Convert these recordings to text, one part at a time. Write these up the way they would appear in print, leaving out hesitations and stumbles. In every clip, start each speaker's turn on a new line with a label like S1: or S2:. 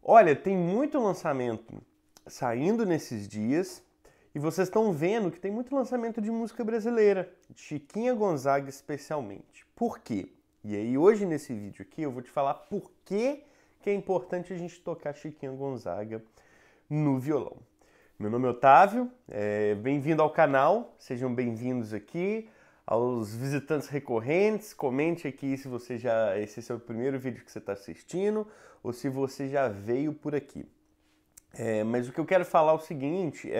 S1: Olha, tem muito lançamento saindo nesses dias e vocês estão vendo que tem muito lançamento de música brasileira, de Chiquinha Gonzaga especialmente. Por quê? E aí hoje nesse vídeo aqui eu vou te falar por que é importante a gente tocar Chiquinha Gonzaga no violão. Meu nome é Otávio, bem-vindo ao canal, sejam bem-vindos aqui. Aos visitantes recorrentes, comente aqui se esse é o primeiro vídeo que você está assistindo ou se você já veio por aqui. Mas o que eu quero falar é o seguinte,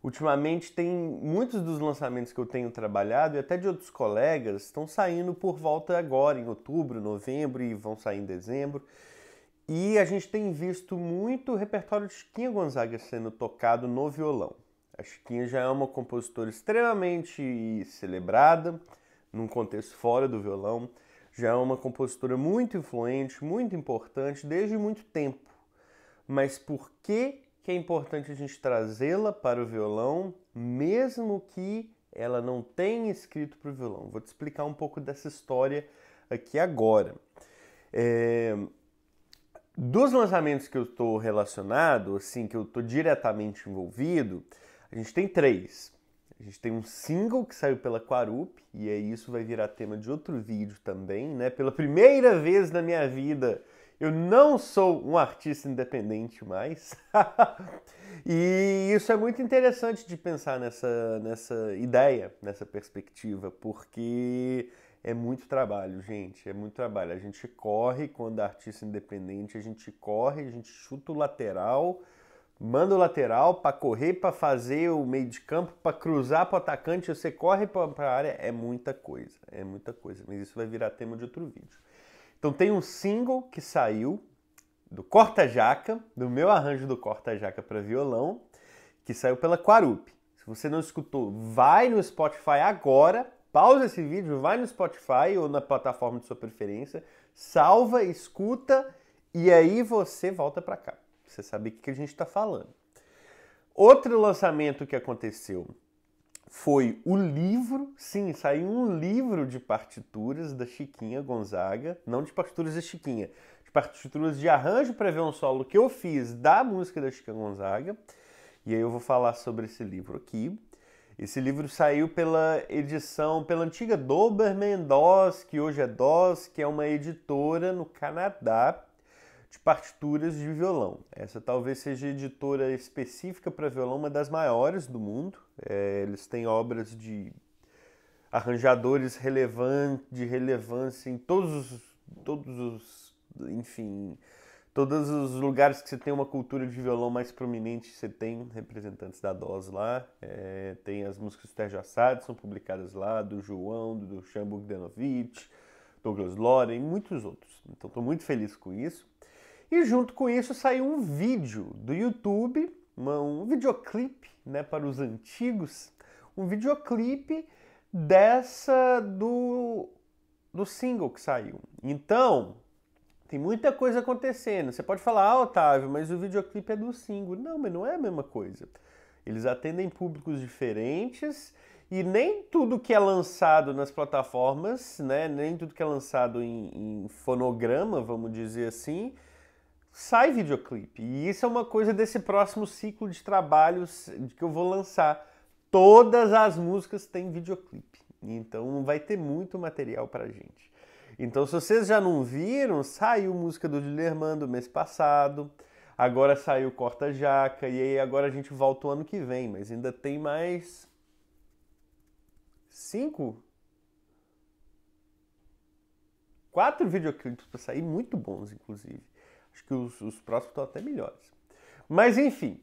S1: ultimamente tem muitos dos lançamentos que eu tenho trabalhado e até de outros colegas estão saindo por volta agora, em outubro, novembro e vão sair em dezembro. E a gente tem visto muito repertório de Chiquinha Gonzaga sendo tocado no violão. A Chiquinha já é uma compositora extremamente celebrada, num contexto fora do violão. Já é uma compositora muito influente, muito importante, desde muito tempo. Mas por que é importante a gente trazê-la para o violão, mesmo que ela não tenha escrito para o violão? Vou te explicar um pouco dessa história aqui agora. Dos lançamentos que eu estou relacionado, assim, que eu estou diretamente envolvido, a gente tem três. A gente tem um single que saiu pela Quarup, e aí isso vai virar tema de outro vídeo também, né? Pela primeira vez na minha vida, eu não sou um artista independente mais. E isso é muito interessante de pensar nessa ideia, nessa perspectiva, porque é muito trabalho, gente, é muito trabalho. A gente corre quando é artista independente, a gente corre, a gente chuta o lateral, manda o lateral para correr, para fazer o meio de campo, para cruzar para o atacante, você corre para a área, é muita coisa, mas isso vai virar tema de outro vídeo. Então tem um single que saiu do Corta-Jaca, do meu arranjo do Corta-Jaca para violão, que saiu pela Quarup. Se você não escutou, vai no Spotify agora, pausa esse vídeo, vai no Spotify ou na plataforma de sua preferência, salva, escuta e aí você volta para cá. Você sabe o que a gente está falando. Outro lançamento que aconteceu foi o livro, sim, saiu um livro de partituras da Chiquinha Gonzaga, não de partituras da Chiquinha, de partituras de arranjo para violão solo que eu fiz da música da Chiquinha Gonzaga, e aí eu vou falar sobre esse livro aqui. Esse livro saiu pela antiga Doberman DOS, que hoje é DOS, que é uma editora no Canadá de partituras de violão. Essa talvez seja a editora específica para violão, uma das maiores do mundo. Eles têm obras de arranjadores de relevância em todos os lugares que você tem uma cultura de violão mais prominente, você tem representantes da DOS lá. Tem as músicas do Sérgio Assad, são publicadas lá, do João, do Dusan Bogdanovich, Douglas Loren e muitos outros. Então estou muito feliz com isso. E junto com isso saiu um vídeo do YouTube, um videoclipe, né, para os antigos, um videoclipe do single que saiu. Então, tem muita coisa acontecendo. Você pode falar, Otávio, mas o videoclipe é do single. Não, mas não é a mesma coisa. Eles atendem públicos diferentes e nem tudo que é lançado nas plataformas, né, nem tudo que é lançado em fonograma, vamos dizer assim, sai videoclipe. E isso é uma coisa desse próximo ciclo de trabalhos que eu vou lançar. Todas as músicas têm videoclipe. Então vai ter muito material pra gente. Então se vocês já não viram, saiu música do Dilermando mês passado. Agora saiu Corta-Jaca. E aí agora a gente volta o ano que vem. Mas ainda tem mais 4 videoclipes pra sair, muito bons, inclusive. Acho que os próximos estão até melhores. Mas enfim,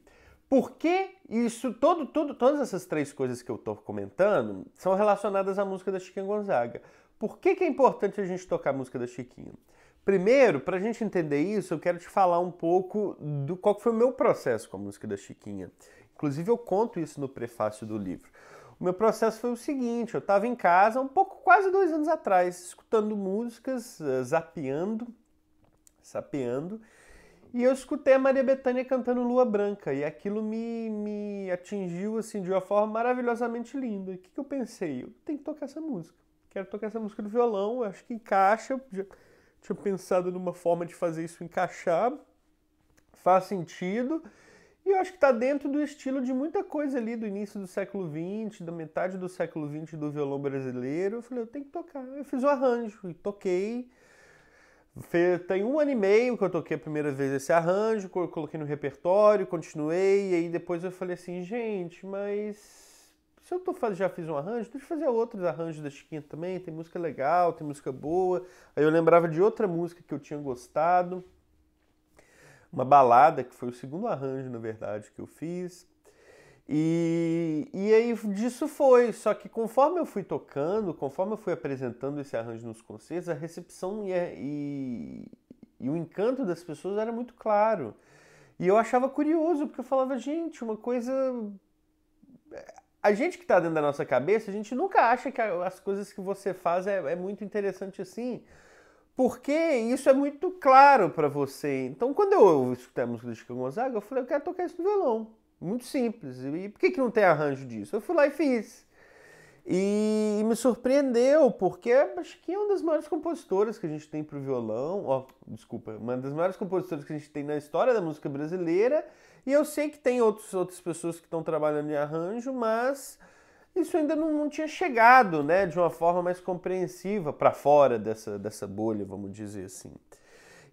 S1: por que isso, todas essas três coisas que eu estou comentando são relacionadas à música da Chiquinha Gonzaga? Por que é importante a gente tocar a música da Chiquinha? Primeiro, para a gente entender isso, eu quero te falar um pouco do qual foi o meu processo com a música da Chiquinha. Inclusive, eu conto isso no prefácio do livro. O meu processo foi o seguinte, eu estava em casa, quase 2 anos atrás, escutando músicas, sapeando, e eu escutei a Maria Bethânia cantando Lua Branca, e aquilo me atingiu assim, de uma forma maravilhosamente linda. O que eu pensei? Eu tenho que tocar essa música. Quero tocar essa música no violão, eu acho que encaixa. Já tinha pensado numa forma de fazer isso encaixar. faz sentido. E eu acho que está dentro do estilo de muita coisa ali do início do século XX, da metade do século XX do violão brasileiro. Eu falei, eu tenho que tocar. Eu fiz o arranjo e toquei. Tem 1 ano e meio que eu toquei a primeira vez esse arranjo, coloquei no repertório, continuei, e aí depois eu falei assim, gente, mas se eu já fiz um arranjo, deixa eu fazer outros arranjos da Chiquinha também, tem música legal, tem música boa. Aí eu lembrava de outra música que eu tinha gostado, uma balada, que foi o segundo arranjo, na verdade, que eu fiz. E aí disso foi, só que conforme eu fui tocando, conforme eu fui apresentando esse arranjo nos concertos, a recepção e o encanto das pessoas era muito claro. E eu achava curioso, porque eu falava, gente, uma coisa... A gente que está dentro da nossa cabeça, a gente nunca acha que as coisas que você faz é muito interessante assim, porque isso é muito claro para você. Então, quando eu escutei a música do Chico Gonzaga, eu falei, eu quero tocar isso no violão. Muito simples. E por que não tem arranjo disso? Eu fui lá e fiz. E me surpreendeu, porque acho que é uma das maiores compositoras que a gente tem para o violão. Desculpa, uma das maiores compositoras que a gente tem na história da música brasileira. E eu sei que tem outras pessoas que estão trabalhando em arranjo, mas isso ainda não tinha chegado, né, de uma forma mais compreensiva para fora dessa bolha, vamos dizer assim.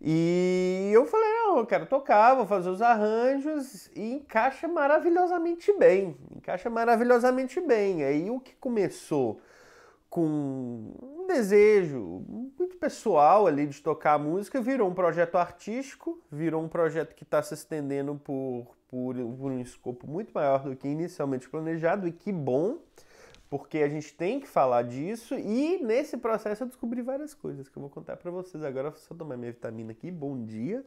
S1: E eu falei, não, eu quero tocar, vou fazer os arranjos e encaixa maravilhosamente bem. Encaixa maravilhosamente bem. Aí o que começou com um desejo muito pessoal ali de tocar a música virou um projeto artístico, virou um projeto que está se estendendo por um escopo muito maior do que inicialmente planejado, e que bom, porque a gente tem que falar disso, e nesse processo eu descobri várias coisas que eu vou contar pra vocês agora. Vou só tomar minha vitamina aqui, bom dia.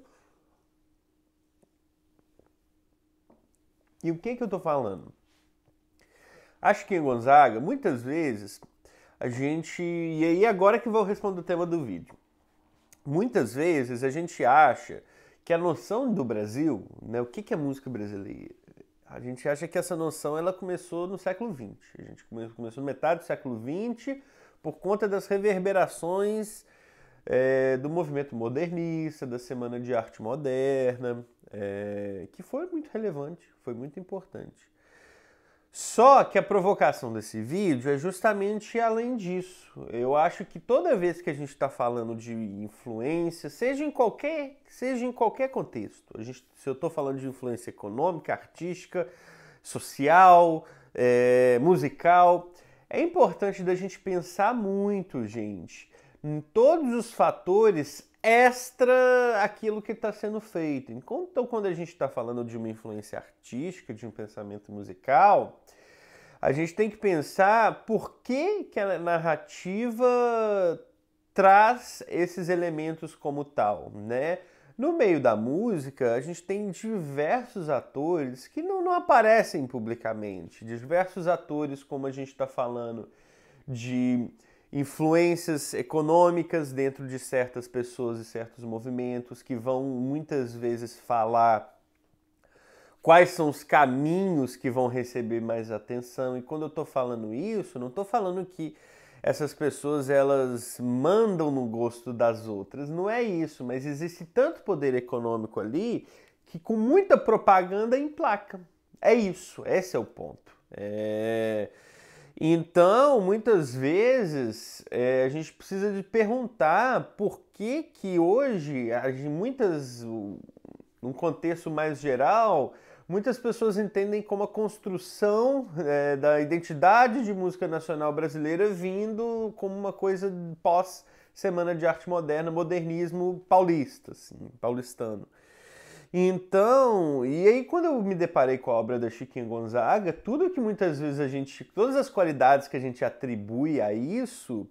S1: E o que eu tô falando? Acho que em Gonzaga, muitas vezes, a gente... E aí agora que eu vou responder o tema do vídeo. Muitas vezes a gente acha que a noção do Brasil, né, o que é música brasileira? A gente acha que essa noção ela começou no século XX. A gente começou na metade do século XX por conta das reverberações do movimento modernista, da Semana de Arte Moderna, que foi muito relevante, foi muito importante. Só que a provocação desse vídeo é justamente além disso. Eu acho que toda vez que a gente está falando de influência, seja em qualquer contexto, se eu estou falando de influência econômica, artística, social, musical, é importante da gente pensar muito, gente, em todos os fatores extra aquilo que está sendo feito. Então, quando a gente está falando de uma influência artística, de um pensamento musical, a gente tem que pensar por que a narrativa traz esses elementos como tal, né? No meio da música, a gente tem diversos atores que não aparecem publicamente, diversos atores, como a gente está falando, de influências econômicas dentro de certas pessoas e certos movimentos, que vão muitas vezes falar quais são os caminhos que vão receber mais atenção. E quando eu estou falando isso, não estou falando que essas pessoas elas mandam no gosto das outras, não é isso, mas existe tanto poder econômico ali que com muita propaganda emplaca. É isso, esse é o ponto. Então, muitas vezes, a gente precisa de perguntar por que hoje, num contexto mais geral, muitas pessoas entendem como a construção da identidade de música nacional brasileira vindo como uma coisa pós-Semana de Arte Moderna, modernismo paulista, assim, paulistano. Então, e aí quando eu me deparei com a obra da Chiquinha Gonzaga, tudo que muitas vezes todas as qualidades que a gente atribui a isso,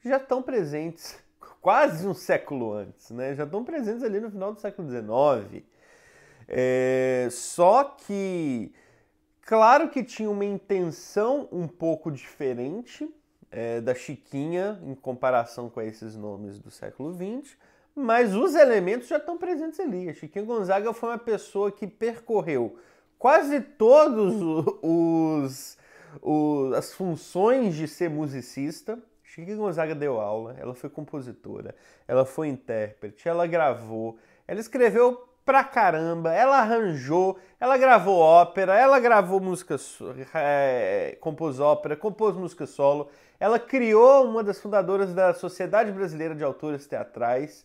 S1: já estão presentes quase um século antes, né? Já estão presentes ali no final do século XIX. Só que, claro que tinha uma intenção um pouco diferente da Chiquinha em comparação com esses nomes do século XX, mas os elementos já estão presentes ali. A Chiquinha Gonzaga foi uma pessoa que percorreu quase todos as funções de ser musicista. Chiquinha Gonzaga deu aula, ela foi compositora, ela foi intérprete, ela gravou, ela escreveu pra caramba, ela arranjou, ela gravou ópera, ela gravou música, compôs ópera, compôs música solo, ela criou uma das fundadoras da Sociedade Brasileira de Autores Teatrais,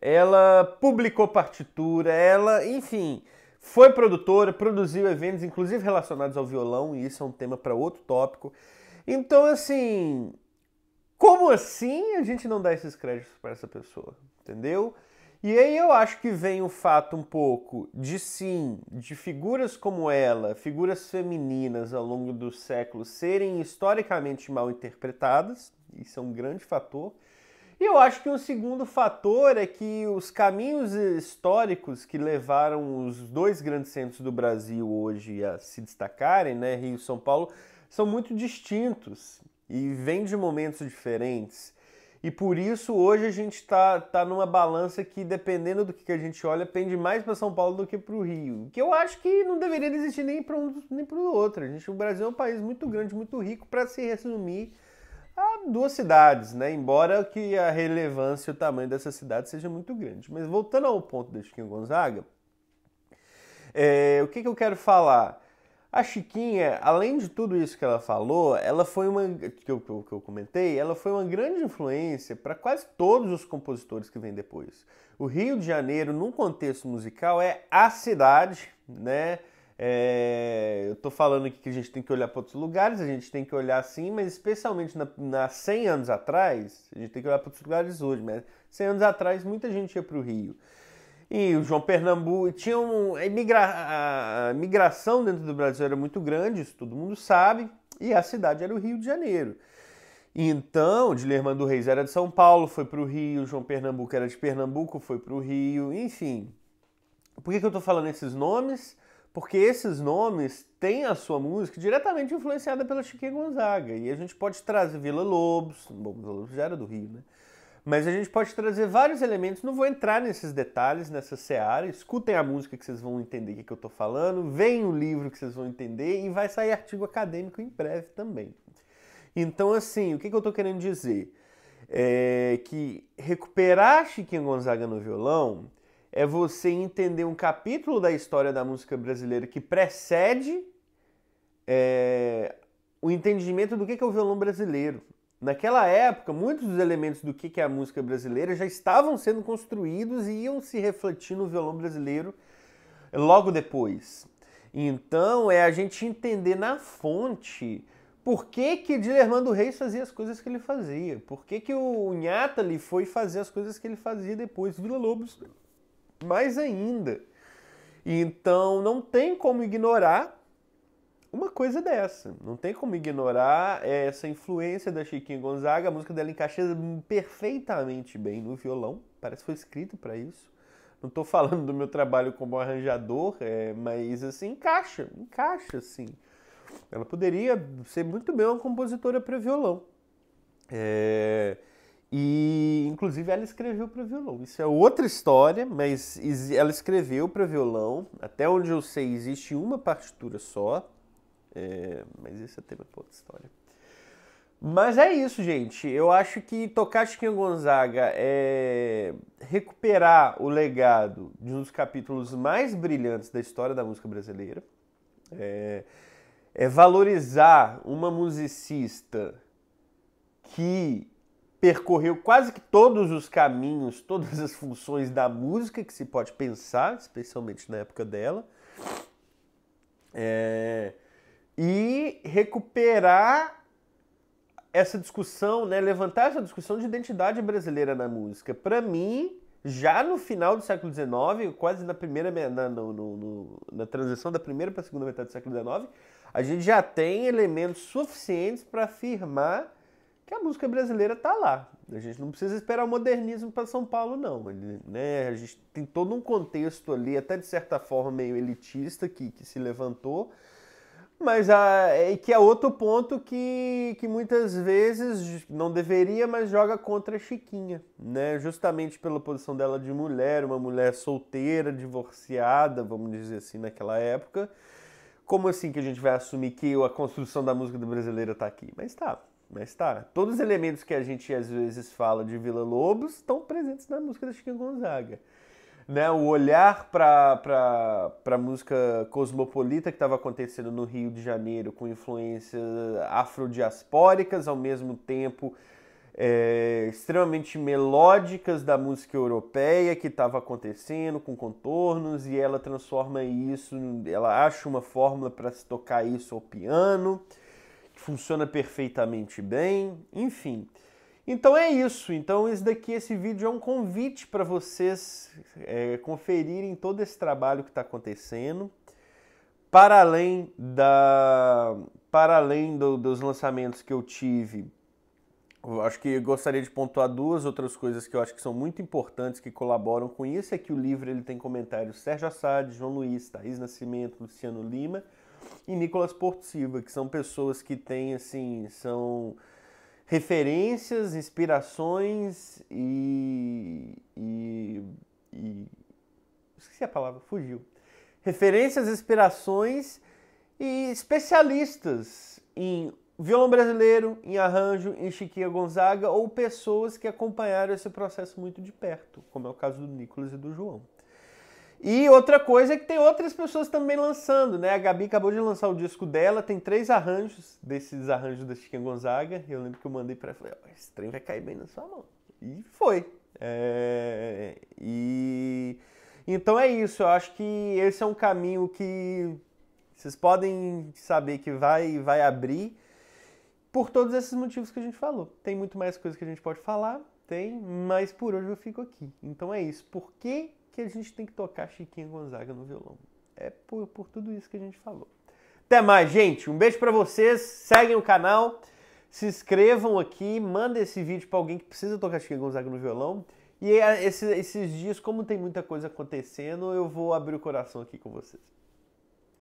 S1: ela publicou partitura, ela, enfim, foi produtora, produziu eventos, inclusive relacionados ao violão, e isso é um tema para outro tópico. Então, assim, como assim a gente não dá esses créditos para essa pessoa, entendeu? E aí eu acho que vem o fato um pouco de sim, de figuras como ela, figuras femininas ao longo dos séculos serem historicamente mal interpretadas, isso é um grande fator. E eu acho que um segundo fator é que os caminhos históricos que levaram os dois grandes centros do Brasil hoje a se destacarem, né, Rio e São Paulo, são muito distintos e vêm de momentos diferentes. E por isso hoje a gente tá numa balança que, dependendo do que a gente olha, pende mais para São Paulo do que para o Rio. Que eu acho que não deveria existir nem para um nem para o outro. O Brasil é um país muito grande, muito rico para se resumir a duas cidades, né? Embora que a relevância e o tamanho dessa cidade seja muito grande. Mas voltando ao ponto da Chiquinha Gonzaga, o que eu quero falar? A Chiquinha, além de tudo isso que ela falou, ela foi que eu comentei, ela foi uma grande influência para quase todos os compositores que vêm depois. O Rio de Janeiro, num contexto musical, é a cidade, né? Eu tô falando aqui que a gente tem que olhar para outros lugares, a gente tem que olhar sim, mas especialmente na 100 anos atrás, a gente tem que olhar para outros lugares hoje, mas 100 anos atrás muita gente ia para o Rio. E o João Pernambuco tinha a migração dentro do Brasil era muito grande, isso todo mundo sabe, e a cidade era o Rio de Janeiro. Então, Dilermando do Reis era de São Paulo, foi para o Rio, João Pernambuco era de Pernambuco, foi para o Rio, enfim. Por que eu estou falando esses nomes? Porque esses nomes têm a sua música diretamente influenciada pela Chiquinha Gonzaga. E a gente pode trazer Vila Lobos, bom, Vila Lobos já era do Rio, né? Mas a gente pode trazer vários elementos, não vou entrar nesses detalhes, nessa seara, escutem a música que vocês vão entender o que eu estou falando, veem o livro que vocês vão entender e vai sair artigo acadêmico em breve também. Então, assim, o que eu estou querendo dizer? É que recuperar a Chiquinha Gonzaga no violão é você entender um capítulo da história da música brasileira que precede o entendimento do que é o violão brasileiro. Naquela época, muitos dos elementos do que é a música brasileira já estavam sendo construídos e iam se refletir no violão brasileiro logo depois. Então, é a gente entender na fonte por que Dilermando Reis fazia as coisas que ele fazia, por que o Nhatali foi fazer as coisas que ele fazia depois, Vila Lobos mais ainda. Então, não tem como ignorar uma coisa dessa. Não tem como ignorar essa influência da Chiquinha Gonzaga. A música dela encaixa perfeitamente bem no violão. Parece que foi escrito para isso. Não estou falando do meu trabalho como arranjador, mas assim, encaixa, assim. Ela poderia ser muito bem uma compositora para violão. E, inclusive, ela escreveu para violão. Isso é outra história, mas ela escreveu para violão. Até onde eu sei, existe uma partitura só. Mas esse é tema para outra história. Mas é isso, gente. Eu acho que tocar Chiquinha Gonzaga é recuperar o legado de um dos capítulos mais brilhantes da história da música brasileira. É valorizar uma musicista que percorreu quase que todos os caminhos, todas as funções da música que se pode pensar, especialmente na época dela. E recuperar essa discussão, né, levantar essa discussão de identidade brasileira na música. Para mim, já no final do século XIX, quase na transição da primeira para a segunda metade do século XIX, a gente já tem elementos suficientes para afirmar que a música brasileira está lá. A gente não precisa esperar o modernismo para São Paulo, não. Né? A gente tem todo um contexto ali, até de certa forma meio elitista, que se levantou, mas que é outro ponto que muitas vezes não deveria, mas joga contra a Chiquinha, né? Justamente pela posição dela de mulher, uma mulher solteira, divorciada, vamos dizer assim, naquela época. Como assim que a gente vai assumir que a construção da música brasileira está aqui? Mas tá. Todos os elementos que a gente às vezes fala de Vila Lobos estão presentes na música da Chiquinha Gonzaga. né, o olhar para a música cosmopolita que estava acontecendo no Rio de Janeiro, com influências afrodiaspóricas, ao mesmo tempo extremamente melódicas da música europeia que estava acontecendo, com contornos, e ela transforma isso, ela acha uma fórmula para se tocar isso ao piano, que funciona perfeitamente bem, enfim. Então é isso. Então esse vídeo é um convite para vocês conferirem todo esse trabalho que está acontecendo, para além dos lançamentos que eu tive. Eu acho que eu gostaria de pontuar duas outras coisas que eu acho que são muito importantes, que colaboram com isso. É que o livro ele tem comentários Sérgio Assad, João Luiz, Thaís Nascimento, Luciano Lima e Nicolas Porto Silva, que são pessoas que têm, assim, são referências, inspirações esqueci a palavra, fugiu. Referências, inspirações e especialistas em violão brasileiro, em arranjo, em Chiquinha Gonzaga, ou pessoas que acompanharam esse processo muito de perto, como é o caso do Nicolas e do João. E outra coisa é que tem outras pessoas também lançando, né? A Gabi acabou de lançar o disco dela, tem 3 arranjos, desses arranjos da Chiquinha Gonzaga. Eu lembro que eu mandei pra ela, falei, esse trem vai cair bem na sua mão. E foi. Então é isso, eu acho que esse é um caminho que vocês podem saber que vai abrir, por todos esses motivos que a gente falou. Tem muito mais coisa que a gente pode falar, mas por hoje eu fico aqui. Então é isso. Por que a gente tem que tocar Chiquinha Gonzaga no violão? É por tudo isso que a gente falou. Até mais, gente. Um beijo pra vocês. Seguem o canal. Se inscrevam aqui. Mandem esse vídeo pra alguém que precisa tocar Chiquinha Gonzaga no violão. E esses dias, como tem muita coisa acontecendo, eu vou abrir o coração aqui com vocês.